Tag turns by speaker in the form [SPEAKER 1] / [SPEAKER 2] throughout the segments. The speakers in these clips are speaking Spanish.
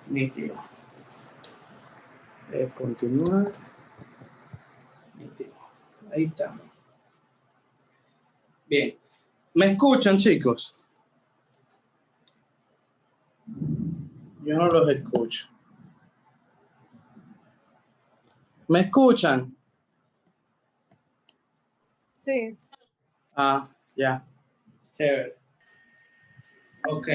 [SPEAKER 1] Nítido. Continuar. Nítido. Ahí estamos. Bien. ¿Me escuchan, chicos? Yo no los escucho. ¿Me escuchan?
[SPEAKER 2] Sí.
[SPEAKER 1] Ah, ya. Chévere. Ok.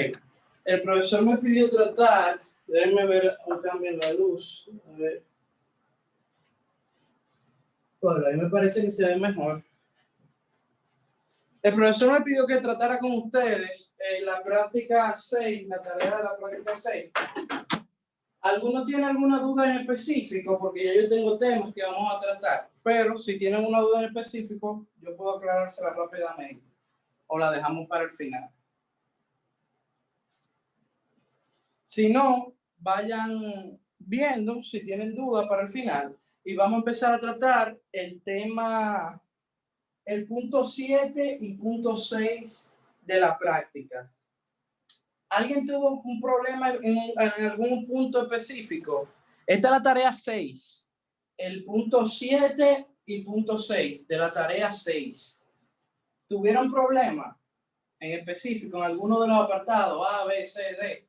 [SPEAKER 1] El profesor me pidió tratar. Déjenme ver un cambio en la luz. A ver. Bueno, ahí me parece que se ve mejor. El profesor me pidió que tratara con ustedes la práctica 6, la tarea de la práctica 6. ¿Alguno tiene alguna duda en específico? Porque ya yo tengo temas que vamos a tratar. Pero si tienen una duda en específico, yo puedo aclarársela rápidamente. O la dejamos para el final. Si no, vayan viendo si tienen duda para el final. Y vamos a empezar a tratar el tema, el punto 7 y punto 6 de la práctica. ¿Alguien tuvo un problema en algún punto específico? Esta es la tarea 6. El punto 7 y punto 6 de la tarea 6. ¿Tuvieron problema en específico en alguno de los apartados A, B, C, D?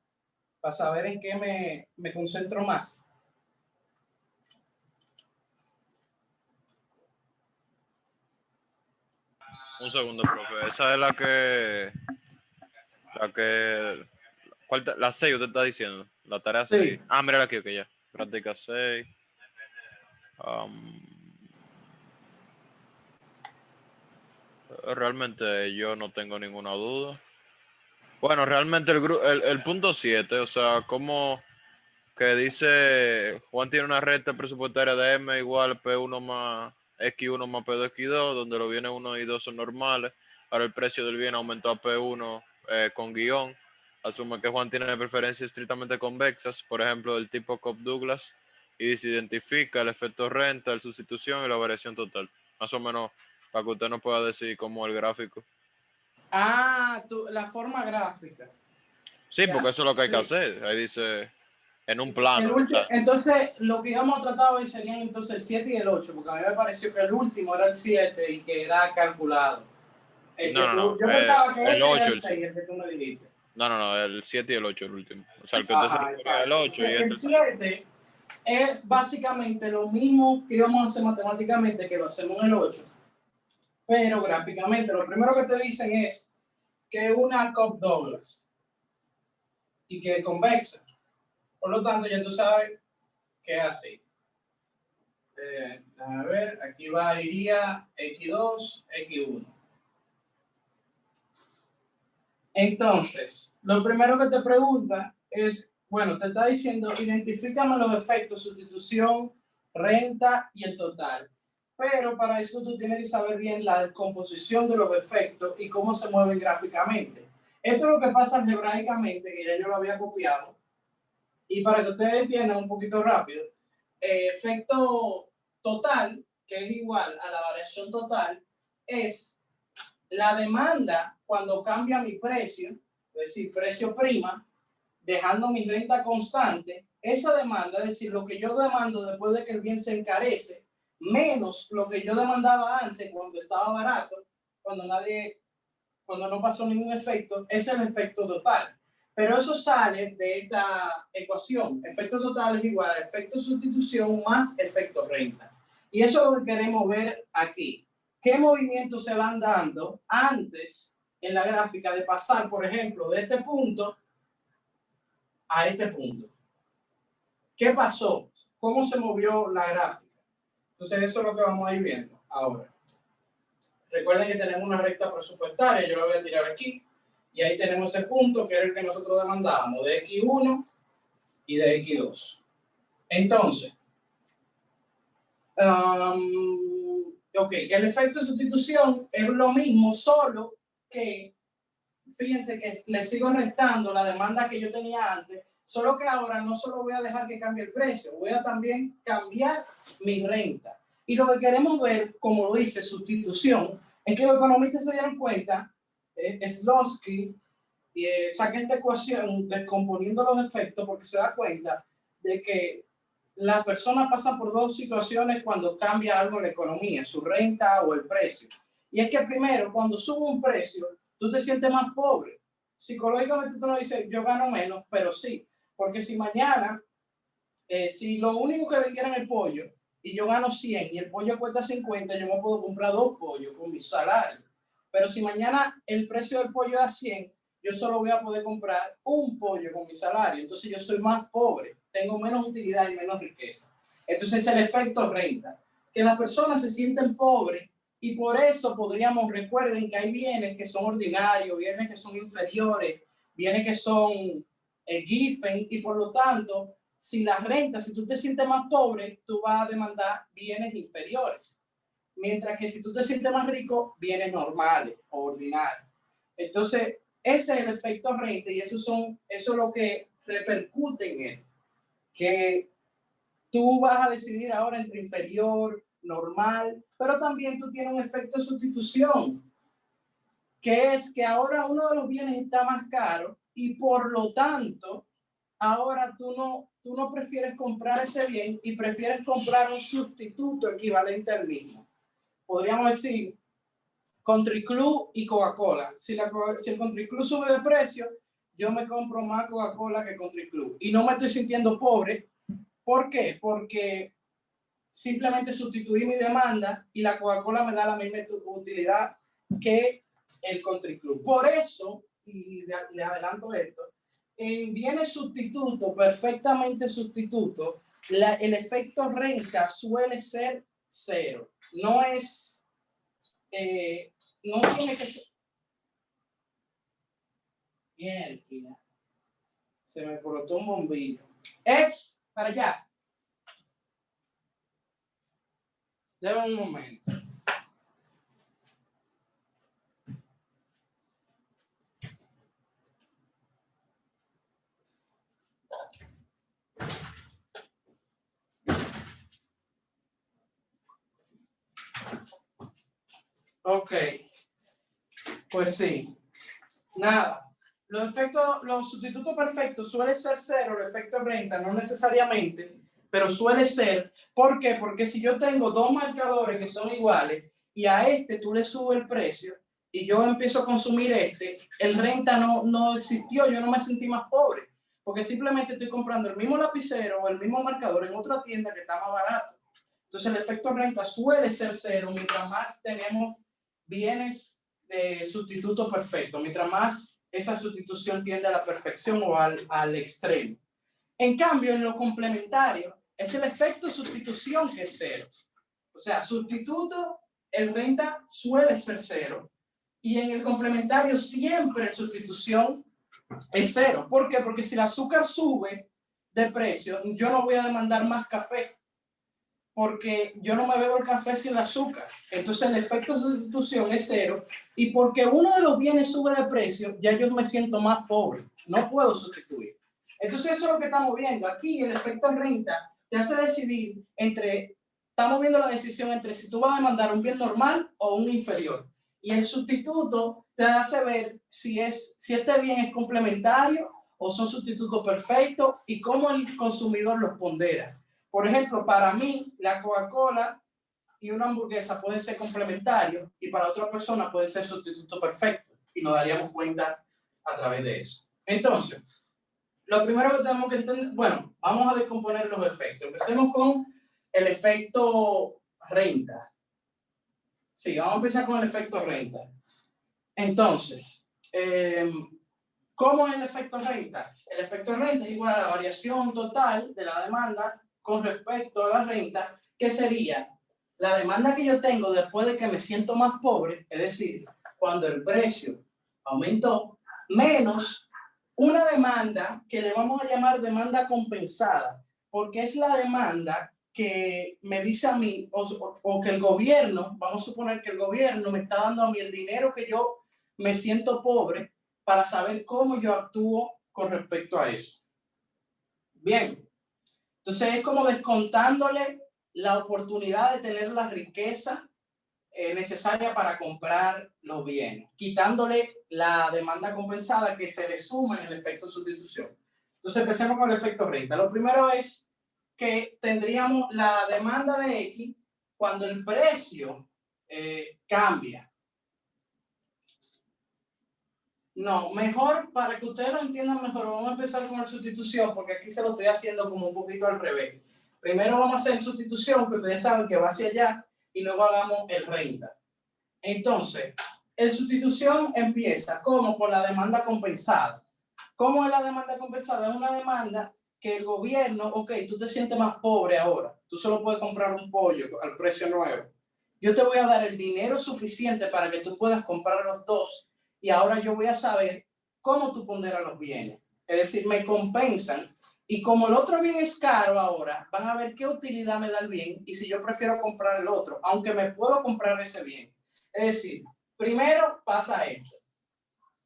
[SPEAKER 1] Para saber en qué me concentro más.
[SPEAKER 3] Un segundo, profe. Esa es la 6 usted está diciendo. La tarea 6.
[SPEAKER 1] Sí.
[SPEAKER 3] Ah, mira aquí, ok, ya. Práctica 6. Realmente yo no tengo ninguna duda. Bueno, realmente el punto 7, o sea, como que dice Juan tiene una recta presupuestaria de M igual P1 más X1 más P2 X2, donde los bienes 1 y 2 son normales. Ahora el precio del bien aumentó a P1 con guión. Asume que Juan tiene preferencias estrictamente convexas, por ejemplo, del tipo Cobb-Douglas, y se identifica el efecto renta, la sustitución y la variación total. Más o menos para que usted nos pueda decir cómo el gráfico.
[SPEAKER 1] Ah, la forma gráfica.
[SPEAKER 3] Sí,
[SPEAKER 1] Ya,
[SPEAKER 3] porque eso es lo que hay que
[SPEAKER 1] sí.
[SPEAKER 3] hacer. Ahí dice en un plano. O sea,
[SPEAKER 1] Entonces, lo que íbamos a tratar hoy serían entonces el 7 y el 8, porque a mí me pareció que el último era el 7 y que era calculado.
[SPEAKER 3] no.
[SPEAKER 1] Yo pensaba que
[SPEAKER 3] El
[SPEAKER 1] ese era
[SPEAKER 3] 8,
[SPEAKER 1] el 6, el que tú me dijiste.
[SPEAKER 3] no, el 7 y el 8 el último. O sea, el que usted se
[SPEAKER 1] Ajá,
[SPEAKER 3] refiere es el
[SPEAKER 1] exacto.
[SPEAKER 3] 8 y
[SPEAKER 1] Entonces, el
[SPEAKER 3] este.
[SPEAKER 1] 7 es básicamente lo mismo que íbamos a hacer matemáticamente, que lo hacemos en el 8, pero gráficamente. Lo primero que te dicen es que una Cobb-Douglas y que es convexa. Por lo tanto, ya tú sabes que es así. A ver, aquí iría X2, X1. Entonces, lo primero que te pregunta es, bueno, te está diciendo, identifícame los efectos, sustitución, renta y el total. Pero para eso tú tienes que saber bien la descomposición de los efectos y cómo se mueven gráficamente. Esto es lo que pasa algebraicamente, que ya yo lo había copiado. Y para que ustedes entiendan un poquito rápido, efecto total, que es igual a la variación total, es la demanda cuando cambia mi precio, es decir, precio prima, dejando mi renta constante. Esa demanda, es decir, lo que yo demando después de que el bien se encarece, menos lo que yo demandaba antes cuando estaba barato, cuando no pasó ningún efecto, es el efecto total. Pero eso sale de esta ecuación. Efecto total es igual a efecto sustitución más efecto renta. Y eso es lo que queremos ver aquí. ¿Qué movimientos se van dando antes en la gráfica de pasar, por ejemplo, de este punto a este punto? ¿Qué pasó? ¿Cómo se movió la gráfica? Entonces eso es lo que vamos a ir viendo ahora. Recuerden que tenemos una recta presupuestaria, yo la voy a tirar aquí, y ahí tenemos ese punto que era el que nosotros demandábamos, de X1 y de X2. Entonces, el efecto de sustitución es lo mismo, solo que, fíjense que le sigo restando la demanda que yo tenía antes, solo que ahora no solo voy a dejar que cambie el precio, voy a también cambiar mi renta. Y lo que queremos ver, como lo dice sustitución, es que los economistas se dieron cuenta, Slonsky saca esta ecuación descomponiendo los efectos porque se da cuenta de que la persona pasa por dos situaciones cuando cambia algo en la economía, su renta o el precio. Y es que primero, cuando sube un precio, tú te sientes más pobre. Psicológicamente tú no dices, yo gano menos, pero sí, porque si mañana, si lo único que vendieran el pollo y yo gano 100 y el pollo cuesta 50, yo me puedo comprar 2 pollos con mi salario. Pero si mañana el precio del pollo es 100, yo solo voy a poder comprar un pollo con mi salario. Entonces yo soy más pobre, tengo menos utilidad y menos riqueza. Entonces es el efecto renta, que las personas se sienten pobres y por eso podríamos, recuerden que hay bienes que son ordinarios, bienes que son inferiores, bienes que son given y por lo tanto, si la renta, si tú te sientes más pobre, tú vas a demandar bienes inferiores. Mientras que si tú te sientes más rico, bienes normales o ordinarios. Entonces, ese es el efecto renta y eso es lo que repercute en él. Que tú vas a decidir ahora entre inferior, normal, pero también tú tienes un efecto de sustitución, que es que ahora uno de los bienes está más caro y por lo tanto, ahora tú no prefieres comprar ese bien y prefieres comprar un sustituto equivalente al mismo. Podríamos decir, Country Club y Coca-Cola. Si el Country Club sube de precio, yo me compro más Coca-Cola que Country Club. Y no me estoy sintiendo pobre. ¿Por qué? Porque simplemente sustituí mi demanda y la Coca-Cola me da la misma utilidad que el Country Club. Por eso, y le adelanto esto, en bienes sustitutos, perfectamente sustitutos, el efecto renta suele ser cero. No es... no tiene que ser... Mierda. Se me cortó un bombillo. Para allá. Deme un momento. Ok. Pues sí. Nada. Los sustitutos perfectos suele ser cero, el efecto renta, no necesariamente, pero suele ser. ¿Por qué? Porque si yo tengo dos marcadores que son iguales y a este tú le subes el precio y yo empiezo a consumir el renta no existió, yo no me sentí más pobre, porque simplemente estoy comprando el mismo lapicero o el mismo marcador en otra tienda que está más barato. Entonces el efecto renta suele ser cero mientras más tenemos bienes de sustituto perfecto, mientras más esa sustitución tiende a la perfección o al extremo. En cambio, en lo complementario, es el efecto sustitución que es cero. O sea, sustituto, el renta suele ser cero. Y en el complementario siempre la sustitución es cero. ¿Por qué? Porque si el azúcar sube de precio, yo no voy a demandar más café. Porque yo no me bebo el café sin azúcar. Entonces el efecto de sustitución es cero. Y porque uno de los bienes sube de precio, ya yo me siento más pobre. No puedo sustituir. Entonces eso es lo que estamos viendo. Aquí el efecto renta te hace decidir estamos viendo la decisión entre si tú vas a demandar un bien normal o un inferior. Y el sustituto te hace ver si este bien es complementario o son sustitutos perfectos y cómo el consumidor los pondera. Por ejemplo, para mí, la Coca-Cola y una hamburguesa pueden ser complementarios y para otra persona pueden ser sustituto perfecto y nos daríamos cuenta a través de eso. Entonces, lo primero que tenemos que entender, bueno, vamos a descomponer los efectos. Empecemos con el efecto renta. Sí, vamos a empezar con el efecto renta. Entonces, ¿cómo es el efecto renta? El efecto renta es igual a la variación total de la demanda con respecto a la renta, que sería la demanda que yo tengo después de que me siento más pobre, es decir, cuando el precio aumentó, menos una demanda que le vamos a llamar demanda compensada, porque es la demanda que me dice a mí, o que el gobierno, vamos a suponer que el gobierno me está dando a mí el dinero que yo me siento pobre para saber cómo yo actúo con respecto a eso. Bien. Entonces es como descontándole la oportunidad de tener la riqueza necesaria para comprar los bienes, quitándole la demanda compensada que se le suma en el efecto sustitución. Entonces empecemos con el efecto renta. Lo primero es que tendríamos la demanda de X cuando el precio cambia. No, mejor, para que ustedes lo entiendan mejor, vamos a empezar con la sustitución, porque aquí se lo estoy haciendo como un poquito al revés. Primero vamos a hacer sustitución, que ustedes saben que va hacia allá, y luego hagamos el renta. Entonces, el sustitución empieza como con la demanda compensada. ¿Cómo es la demanda compensada? Es una demanda que el gobierno, ok, tú te sientes más pobre ahora, tú solo puedes comprar un pollo al precio nuevo. Yo te voy a dar el dinero suficiente para que tú puedas comprar los dos, y ahora yo voy a saber cómo tú ponderas los bienes. Es decir, me compensan, y como el otro bien es caro ahora, van a ver qué utilidad me da el bien y si yo prefiero comprar el otro, aunque me puedo comprar ese bien. Es decir, primero pasa esto,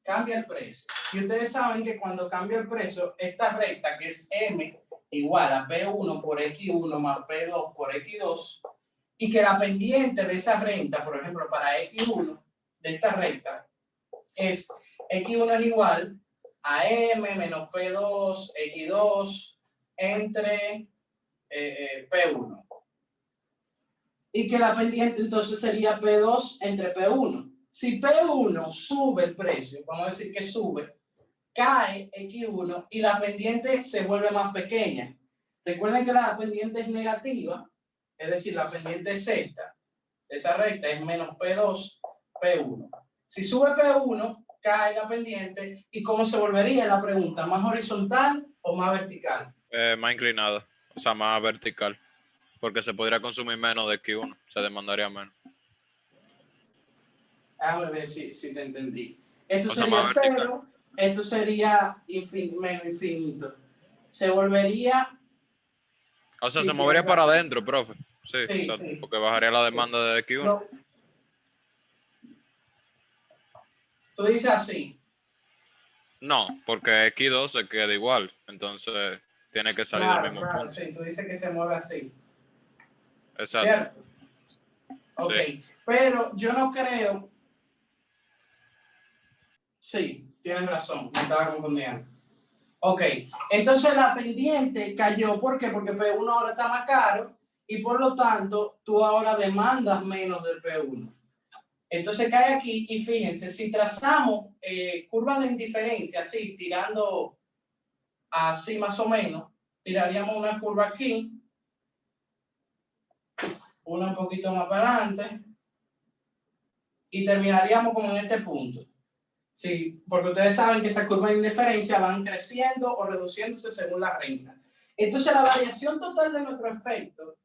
[SPEAKER 1] cambia el precio. Y ustedes saben que cuando cambia el precio, esta recta que es M igual a P1 por X1 más P2 por X2, y que la pendiente de esa renta, por ejemplo, para X1 de esta recta, es X1 es igual a M menos P2, X2 entre P1. Y que la pendiente entonces sería P2 entre P1. Si P1 sube el precio, vamos a decir que sube, cae X1 y la pendiente se vuelve más pequeña. Recuerden que la pendiente es negativa, es decir, la pendiente Z, esa recta es menos P2, P1. Si sube P1, cae la pendiente, ¿y cómo se volvería la pregunta? ¿Más horizontal o más vertical?
[SPEAKER 3] Más inclinada, o sea, más vertical, porque se podría consumir menos de X1, se demandaría menos.
[SPEAKER 1] Déjame ver si te entendí. Esto
[SPEAKER 3] O sea,
[SPEAKER 1] sería
[SPEAKER 3] más vertical.
[SPEAKER 1] 0, esto sería menos infinito. Se volvería...
[SPEAKER 3] O sea,
[SPEAKER 1] Sí,
[SPEAKER 3] se movería para
[SPEAKER 1] razón.
[SPEAKER 3] adentro, profe. Sí,
[SPEAKER 1] Sí,
[SPEAKER 3] exacto,
[SPEAKER 1] sí.
[SPEAKER 3] porque bajaría la demanda de X1.
[SPEAKER 1] No. Tú dices así.
[SPEAKER 3] No, porque X2 se queda igual, entonces tiene que salir del
[SPEAKER 1] Claro,
[SPEAKER 3] mismo
[SPEAKER 1] claro,
[SPEAKER 3] punto.
[SPEAKER 1] sí. Tú dices que se mueve así.
[SPEAKER 3] Exacto.
[SPEAKER 1] ¿Cierto? Ok.
[SPEAKER 3] Sí.
[SPEAKER 1] Pero yo no creo... Sí, tienes razón. Me estaba confundiendo. Ok. Entonces la pendiente cayó. ¿Por qué? Porque P1 ahora está más caro y por lo tanto tú ahora demandas menos del P1. Entonces cae aquí y fíjense, si trazamos curvas de indiferencia, así, tirando así más o menos, tiraríamos una curva aquí, una un poquito más para adelante, y terminaríamos como en este punto. Sí, porque ustedes saben que esas curvas de indiferencia van creciendo o reduciéndose según la renta. Entonces la variación total de nuestro efecto,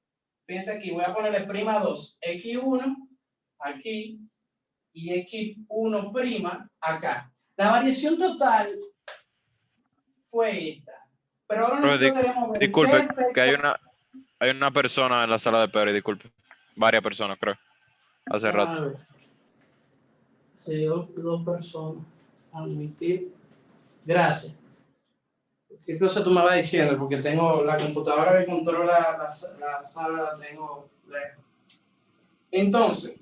[SPEAKER 1] fíjense aquí, voy a ponerle prima 2, X1, aquí, y X1' acá. La variación total fue esta. Pero ahora
[SPEAKER 3] Profe,
[SPEAKER 1] nosotros queremos ver qué
[SPEAKER 3] disculpe, que
[SPEAKER 1] efecto...
[SPEAKER 3] hay una persona en la sala de Pérez, disculpe. Varias personas, creo. Hace rato.
[SPEAKER 1] Déjame ver. Se dio 2 personas. Admitir. Gracias. ¿Qué cosa tú me vas diciendo? Porque tengo la computadora que controla la sala, la tengo lejos. Entonces,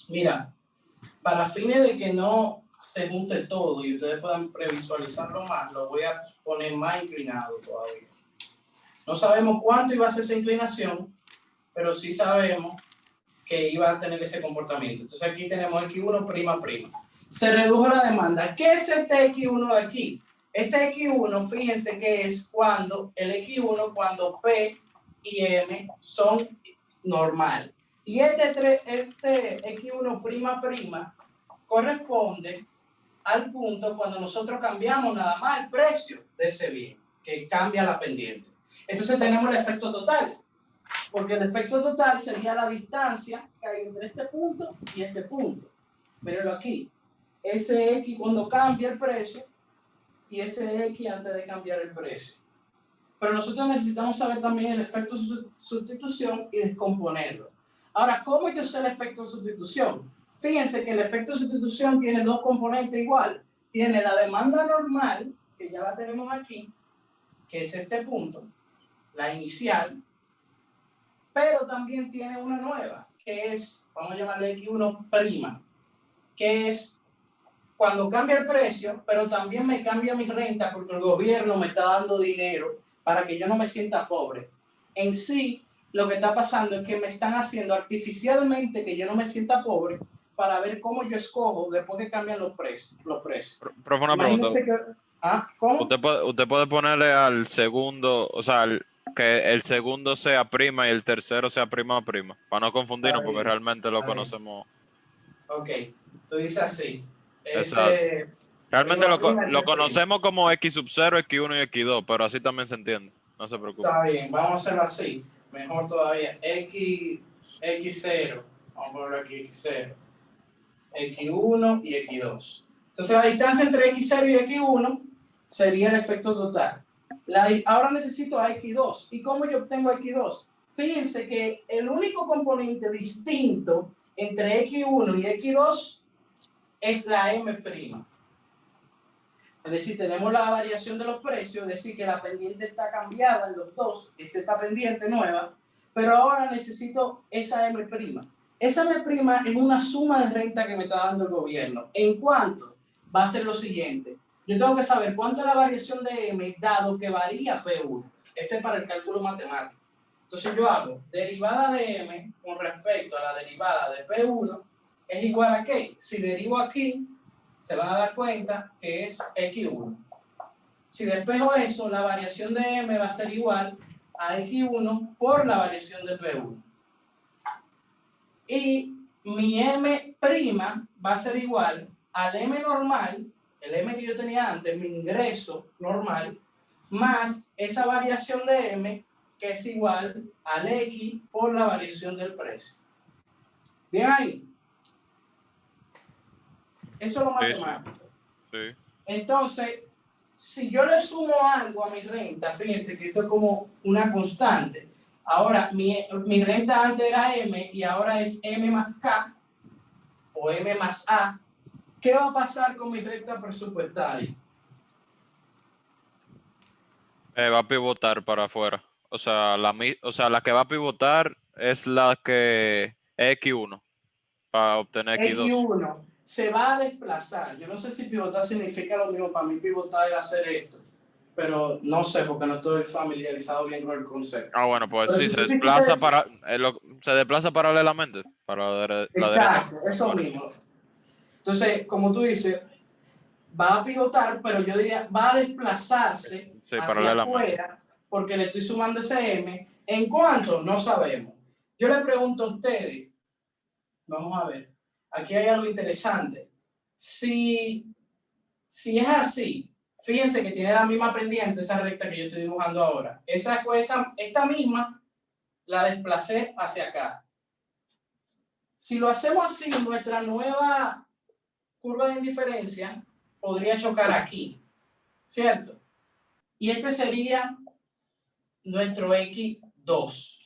[SPEAKER 1] mira, para fines de que no se junte todo y ustedes puedan previsualizarlo más, lo voy a poner más inclinado todavía. No sabemos cuánto iba a ser esa inclinación, pero sí sabemos que iba a tener ese comportamiento. Entonces aquí tenemos X1''. Se redujo la demanda. ¿Qué es este X1 de aquí? Este X1, fíjense que es cuando el X1, cuando P y M son normal. Y este X1'' corresponde al punto cuando nosotros cambiamos nada más el precio de ese bien, que cambia la pendiente. Entonces tenemos el efecto total, porque el efecto total sería la distancia que hay entre este punto y este punto. Mírenlo aquí, ese X cuando cambia el precio y ese X antes de cambiar el precio. Pero nosotros necesitamos saber también el efecto sustitución y descomponerlo. Ahora, ¿cómo yo sé el efecto sustitución? Fíjense que el efecto sustitución tiene 2 componentes igual. Tiene la demanda normal, que ya la tenemos aquí, que es este punto, la inicial, pero también tiene una nueva, que es, vamos a llamarle X1'. que es cuando cambia el precio, pero también me cambia mi renta porque el gobierno me está dando dinero para que yo no me sienta pobre. En sí, lo que está pasando es que me están haciendo artificialmente que yo no me sienta pobre para ver cómo yo escojo después que cambian los precios.
[SPEAKER 3] Profe, una pregunta.
[SPEAKER 1] Imagínense que... ¿Cómo?
[SPEAKER 3] Usted puede ponerle al segundo, o sea, que el segundo sea prima y el tercero sea prima prima, para no confundirnos porque realmente lo conocemos.
[SPEAKER 1] Ok, tú dices así.
[SPEAKER 3] Exacto. Realmente
[SPEAKER 1] Prima, prima,
[SPEAKER 3] lo
[SPEAKER 1] prima.
[SPEAKER 3] conocemos como X sub 0, X1 y X2, pero así también se entiende. No se preocupe.
[SPEAKER 1] Está bien, vamos a hacerlo así. Mejor todavía. X0. Vamos a ponerlo aquí X0. X1 y X2. Entonces la distancia entre X0 y X1 sería el efecto total. Ahora necesito a X2. ¿Y cómo yo obtengo X2? Fíjense que el único componente distinto entre X1 y X2 es la M'. Es decir, tenemos la variación de los precios, es decir, que la pendiente está cambiada en los dos, es esta pendiente nueva, pero ahora necesito esa M'. Esa M' es una suma de renta que me está dando el gobierno. ¿En cuánto? Va a ser lo siguiente. Yo tengo que saber cuánto es la variación de M dado que varía P1. Este es para el cálculo matemático. Entonces yo hago derivada de M con respecto a la derivada de P1 es igual a ¿qué? Si derivo aquí, se van a dar cuenta que es X1. Si despejo eso, la variación de M va a ser igual a X1 por la variación de P1. Y mi M' va a ser igual al M normal, el M que yo tenía antes, mi ingreso normal, más esa variación de M que es igual al X por la variación del precio. ¿Bien ahí? Eso es lo matemático.
[SPEAKER 3] Sí.
[SPEAKER 1] Entonces, si yo le sumo algo a mi renta, fíjense que esto es como una constante. Ahora, mi renta antes era M y ahora es M más K o M más A. ¿Qué va a pasar con mi renta presupuestaria?
[SPEAKER 3] Va a pivotar para afuera. O sea, la que va a pivotar es la que es X1 para obtener X2.
[SPEAKER 1] X1 se va a desplazar. Yo no sé si pivotar significa lo mismo. Para mí pivotar era hacer esto. Pero no sé porque no estoy familiarizado bien con el concepto.
[SPEAKER 3] Bueno, pues
[SPEAKER 1] Pero
[SPEAKER 3] sí,
[SPEAKER 1] si tú dijiste
[SPEAKER 3] se desplaza paralelamente para la derecha.
[SPEAKER 1] exacto, eso mismo. Entonces, como tú dices, va a pivotar, pero yo diría, va a desplazarse
[SPEAKER 3] Sí,
[SPEAKER 1] hacia
[SPEAKER 3] paralelamente.
[SPEAKER 1] afuera porque le estoy sumando ese M. ¿En cuánto? No sabemos. Yo le pregunto a ustedes, vamos a ver, aquí hay algo interesante. Si es así, fíjense que tiene la misma pendiente esa recta que yo estoy dibujando ahora. Esta misma la desplacé hacia acá. Si lo hacemos así, nuestra nueva curva de indiferencia podría chocar aquí, ¿cierto? Y este sería nuestro X2.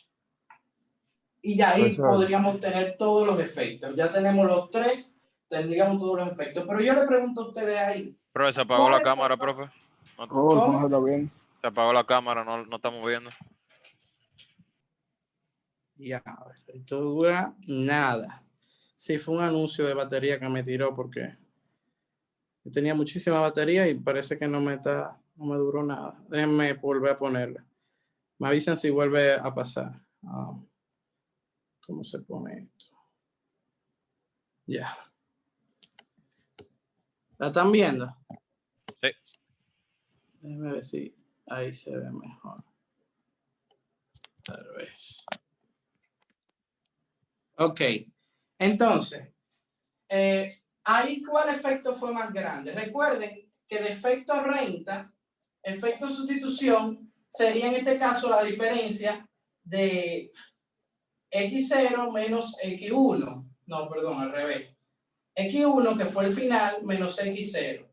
[SPEAKER 1] Y ya ahí podríamos tener todos los efectos. Ya tenemos los tres, tendríamos todos los efectos. Pero yo le pregunto a ustedes ahí.
[SPEAKER 3] Profe, se apagó la cámara, profe.
[SPEAKER 1] ¿Cómo?
[SPEAKER 3] Se apagó la cámara, no estamos viendo.
[SPEAKER 1] Ya, esto dura nada. Sí, fue un anuncio de batería que me tiró porque yo tenía muchísima batería y parece que no me duró nada. Déjenme volver a ponerla. Me avisan si vuelve a pasar. ¿Cómo se pone esto? Ya. ¿La están viendo?
[SPEAKER 3] Sí.
[SPEAKER 1] Déjenme ver si ahí se ve mejor. Tal vez. Ok. Entonces, ahí ¿cuál efecto fue más grande? Recuerden que el efecto renta, efecto sustitución, sería en este caso la diferencia de X0 menos X1. No, perdón, al revés. X1, que fue el final, menos X0.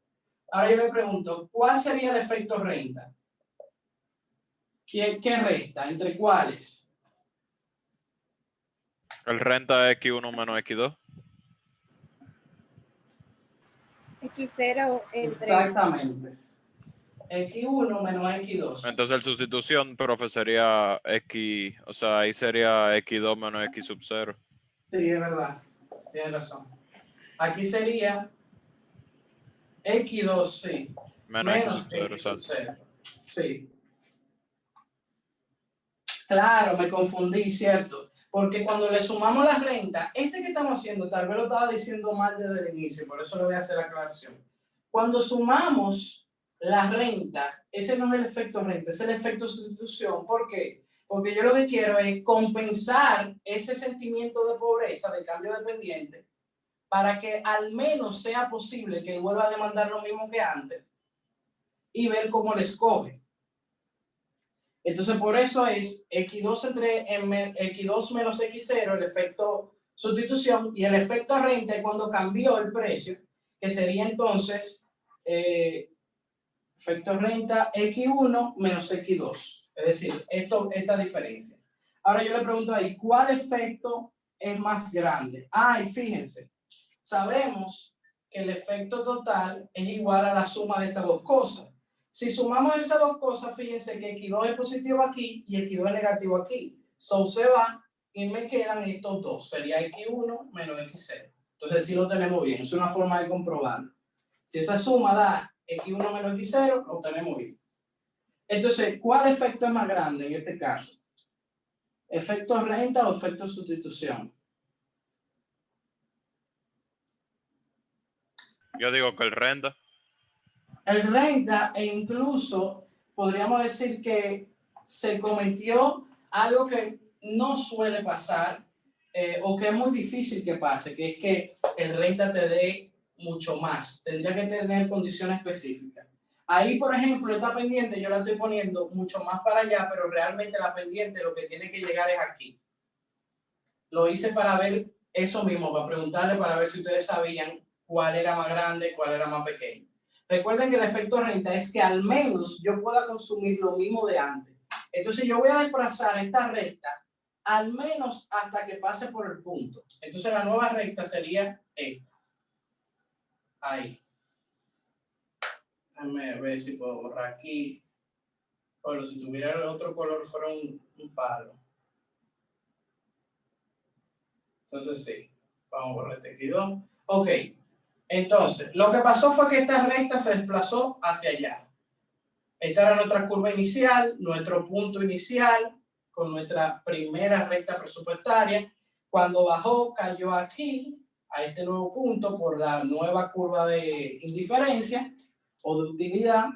[SPEAKER 1] Ahora yo me pregunto, ¿cuál sería el efecto renta? ¿Qué resta? ¿Entre cuáles?
[SPEAKER 3] El renta es X1 menos X2.
[SPEAKER 2] X0 entre...
[SPEAKER 1] Exactamente. X1 menos X2.
[SPEAKER 3] Entonces el sustitución, profe, sería X, o sea, ahí sería X2 menos X sub 0.
[SPEAKER 1] Sí, es verdad. Tienes razón. Aquí sería X2, sí.
[SPEAKER 3] Menos
[SPEAKER 1] Menos
[SPEAKER 3] X0,
[SPEAKER 1] X sub
[SPEAKER 3] exacto.
[SPEAKER 1] 0. Sí. Claro, me confundí, ¿cierto? Porque cuando le sumamos las rentas, que estamos haciendo, tal vez lo estaba diciendo mal desde el inicio, por eso le voy a hacer la aclaración. Cuando sumamos la renta, ese no es el efecto renta, es el efecto sustitución. ¿Por qué? Porque yo lo que quiero es compensar ese sentimiento de pobreza, de cambio dependiente, para que al menos sea posible que él vuelva a demandar lo mismo que antes y ver cómo le escoge. Entonces, por eso es X2 X2 menos X0, el efecto sustitución, y el efecto renta es cuando cambió el precio, que sería entonces efecto renta X1 menos X2. Es decir, esta diferencia. Ahora yo le pregunto ahí, ¿cuál efecto es más grande? Y fíjense, sabemos que el efecto total es igual a la suma de estas dos cosas. Si sumamos esas dos cosas, fíjense que X2 es positivo aquí y X2 es negativo aquí. Se va y me quedan estos dos. Sería X1 menos X0. Entonces, sí lo tenemos bien. Es una forma de comprobarlo. Si esa suma da X1 menos X0, lo tenemos bien. Entonces, ¿cuál efecto es más grande en este caso? ¿Efecto renta o efecto sustitución?
[SPEAKER 3] Yo digo que el renta.
[SPEAKER 1] El renta, e incluso podríamos decir que se cometió algo que no suele pasar o que es muy difícil que pase, que es que el renta te dé mucho más. Tendría que tener condiciones específicas. Ahí, por ejemplo, esta pendiente yo la estoy poniendo mucho más para allá, pero realmente la pendiente lo que tiene que llegar es aquí. Lo hice para ver eso mismo, para preguntarle, para ver si ustedes sabían cuál era más grande, cuál era más pequeño. Recuerden que el efecto renta es que al menos yo pueda consumir lo mismo de antes. Entonces yo voy a desplazar esta recta al menos hasta que pase por el punto. Entonces la nueva recta sería esta. Ahí. Déjame ver si puedo borrar aquí. Bueno, si tuviera el otro color fuera un palo. Entonces sí. Vamos a borrar este X2. Ok. Entonces, lo que pasó fue que esta recta se desplazó hacia allá. Esta era nuestra curva inicial, nuestro punto inicial, con nuestra primera recta presupuestaria. Cuando bajó, cayó aquí, a este nuevo punto, por la nueva curva de indiferencia o de utilidad.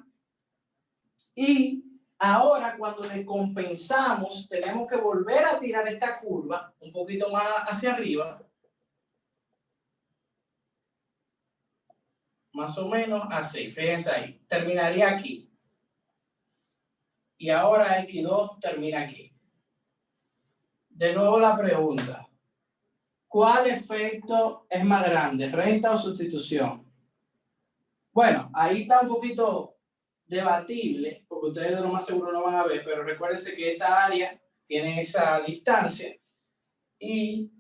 [SPEAKER 1] Y ahora, cuando le compensamos, tenemos que volver a tirar esta curva un poquito más hacia arriba. Más o menos así, fíjense ahí. Terminaría aquí. Y ahora X2 termina aquí. De nuevo la pregunta. ¿Cuál efecto es más grande, renta o sustitución? Bueno, ahí está un poquito debatible, porque ustedes de lo más seguro no van a ver, pero recuérdense que esta área tiene esa distancia y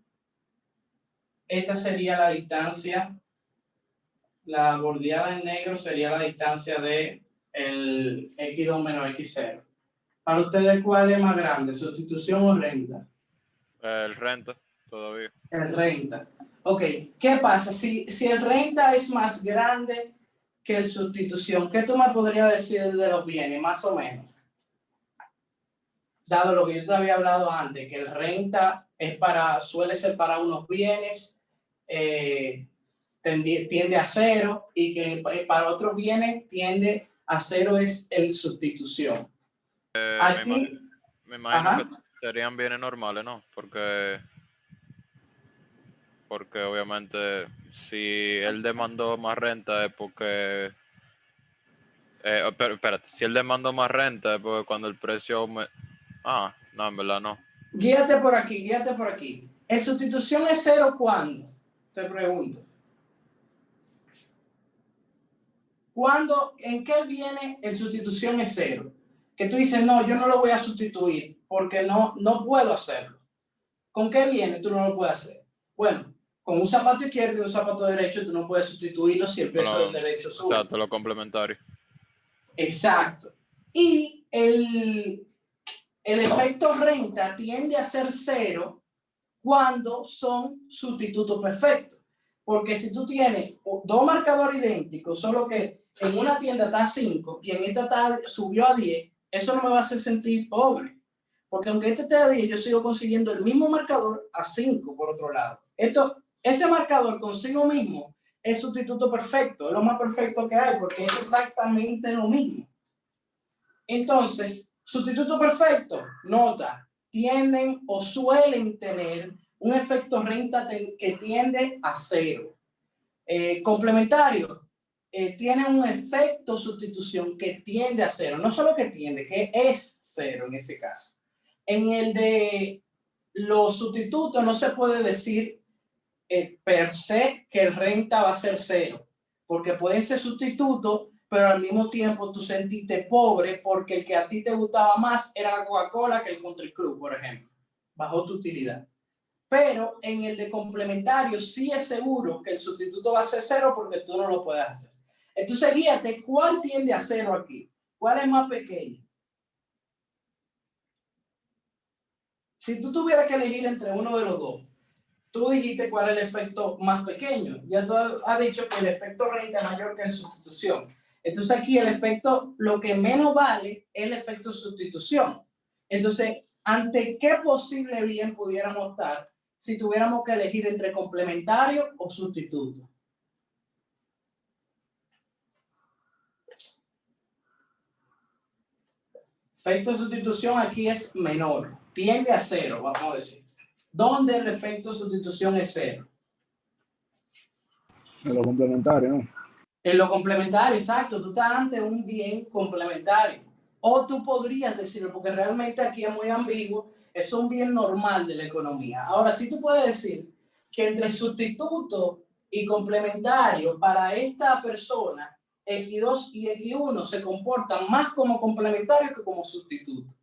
[SPEAKER 1] esta sería la distancia, la bordeada en negro sería la distancia de el X2 menos X0. Para ustedes, ¿cuál es más grande, sustitución o renta?
[SPEAKER 3] El renta, todavía.
[SPEAKER 1] El renta. Ok, ¿qué pasa? Si el renta es más grande que el sustitución, ¿qué tú me podrías decir de los bienes, más o menos? Dado lo que yo te había hablado antes, que el renta suele ser para unos bienes, tiende a cero, y que para otros bienes tiende a cero es el sustitución. Aquí,
[SPEAKER 3] Me imagino que serían bienes normales, ¿no? Porque obviamente si él demandó más renta es porque... pero espérate, si él demandó más renta es porque cuando el precio... no, en verdad no.
[SPEAKER 1] Guíate por aquí, guíate por aquí. ¿El sustitución es cero cuándo? Te pregunto. ¿En qué viene el sustitución es cero? Que tú dices, no, yo no lo voy a sustituir porque no puedo hacerlo. ¿Con qué viene? Tú no lo puedes hacer. Bueno, con un zapato izquierdo y un zapato derecho tú no puedes sustituirlo si el peso del derecho sube.
[SPEAKER 3] Exacto, lo complementario.
[SPEAKER 1] Exacto. Y el efecto renta tiende a ser cero cuando son sustitutos perfectos. Porque si tú tienes dos marcadores idénticos, solo que en una tienda está a 5 y en esta subió a 10, eso no me va a hacer sentir pobre. Porque aunque este esté a 10, yo sigo consiguiendo el mismo marcador a 5 por otro lado. Ese marcador consigo mismo es sustituto perfecto, es lo más perfecto que hay porque es exactamente lo mismo. Entonces, sustituto perfecto, nota, tienden o suelen tener un efecto renta que tiende a 0. Complementario, tiene un efecto sustitución que tiende a 0. No solo que tiende, que es 0 en ese caso. En el de los sustitutos no se puede decir per se que el renta va a ser 0, porque pueden ser sustitutos, pero al mismo tiempo tú sentiste pobre porque el que a ti te gustaba más era la Coca-Cola que el Country Club, por ejemplo. Bajó tu utilidad. Pero en el de complementario sí es seguro que el sustituto va a ser 0 porque tú no lo puedes hacer. Entonces guíate, ¿cuál tiende a 0 aquí? ¿Cuál es más pequeño? Si tú tuvieras que elegir entre uno de los dos, tú dijiste cuál es el efecto más pequeño. Ya tú has dicho que el efecto renta es mayor que la sustitución. Entonces aquí el efecto, lo que menos vale es el efecto sustitución. Entonces, ¿ante qué posible bien pudiéramos estar si tuviéramos que elegir entre complementario o sustituto? Efecto de sustitución aquí es menor, tiende a 0, vamos a decir. ¿Dónde el efecto de sustitución es 0?
[SPEAKER 2] En lo complementario, ¿no?
[SPEAKER 1] En lo complementario, exacto, tú estás ante un bien complementario. O tú podrías decirlo, porque realmente aquí es muy ambiguo, es un bien normal de la economía. Ahora, sí tú puedes decir que entre sustituto y complementario para esta persona, X2 y X1 se comportan más como complementarios que como sustituto.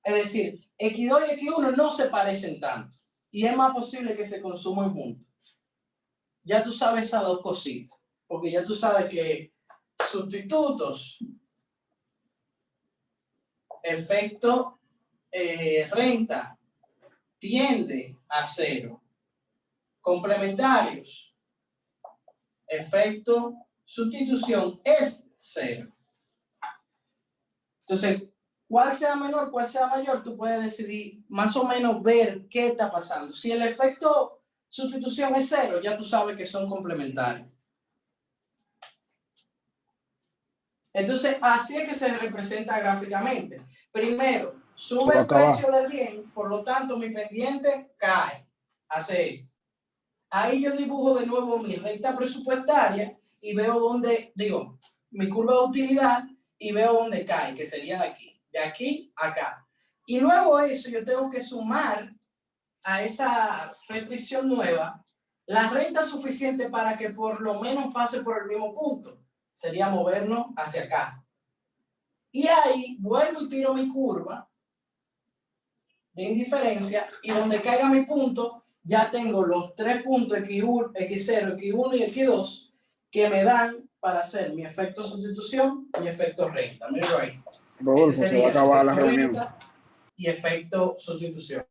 [SPEAKER 1] Es decir, X2 y X1 no se parecen tanto y es más posible que se consuman juntos. Ya tú sabes esas dos cositas, porque ya tú sabes que sustitutos, efecto renta, tiende a 0. Complementarios, efecto sustitución es 0. Entonces, cuál sea menor, cuál sea mayor, tú puedes decidir más o menos ver qué está pasando. Si el efecto sustitución es 0, ya tú sabes que son complementarios. Entonces, así es que se representa gráficamente. Primero, sube el precio del bien, por lo tanto, mi pendiente cae. Hace esto. Ahí yo dibujo de nuevo mi recta presupuestaria y veo dónde, digo, mi curva de utilidad y veo dónde cae, que sería de aquí a acá. Y luego eso yo tengo que sumar a esa restricción nueva la renta suficiente para que por lo menos pase por el mismo punto. Sería movernos hacia acá. Y ahí vuelvo y tiro mi curva de indiferencia y donde caiga mi punto, ya tengo los 3 puntos X1, X0, X1 y X2 que me dan para hacer mi efecto sustitución y efecto renta. Mira ahí.
[SPEAKER 2] Rodolfo, se va a acabar la reunión.
[SPEAKER 1] Y efecto sustitución.